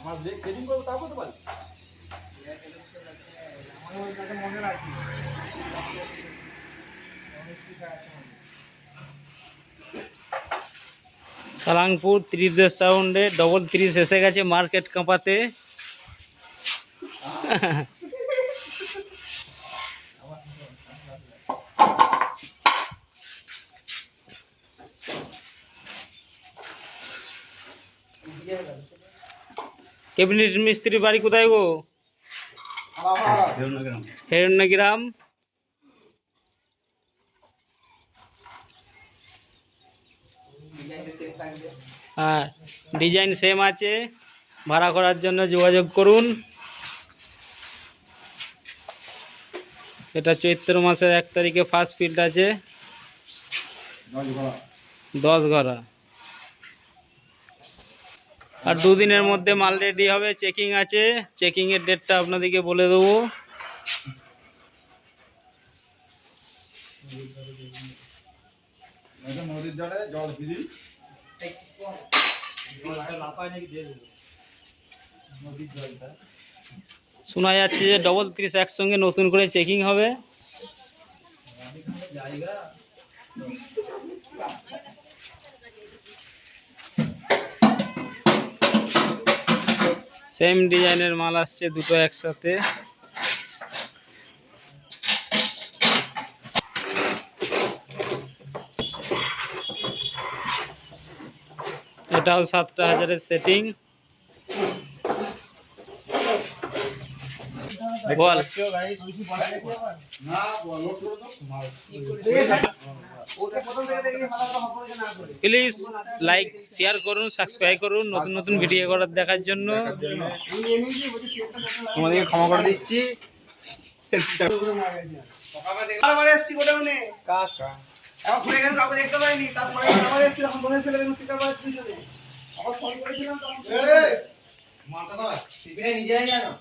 আমার সেটিং করবো তাও করতে পারি। মনে রাখি সালাংপুর 30 সাউন্ডে ডবল 30 এসে গেছে মার্কেট কাঁপাতে। ক্যাবিনেট মিস্ত্রি বাড়ি কোথায় গো? হেরুন্নাগ্রাম। হ্যাঁ, ডিজাইন সেম আছে, ভাড়া করার জন্য যোগাযোগ করুন। এটা চৈত্র মাসের 1 তারিখে ফার্স্ট ফিল্ড আছে, 10 ঘরা। আর 2 দিনের মধ্যে মাল রেডি হবে, চেকিং আছে, চেকিংয়ের ডেটটা আপনাদেরকে বলে দেবো। নদীর জলে জল ফিরি শোনা যাচ্ছে যে ডবল 30 একসঙ্গে নতুন করে চেকিং হবে। সেম ডিজাইনের মাল আসছে দুটো একসাথে। এটাও 7,000-এর সেটিং। বল প্লিজ লাইক শেয়ার করুন, সাবস্ক্রাইব করুন নতুন নতুন ভিডিও করার দেখার জন্য। তোমাদেরকে ক্ষমা করে দিচ্ছি। নিজেরাই জানো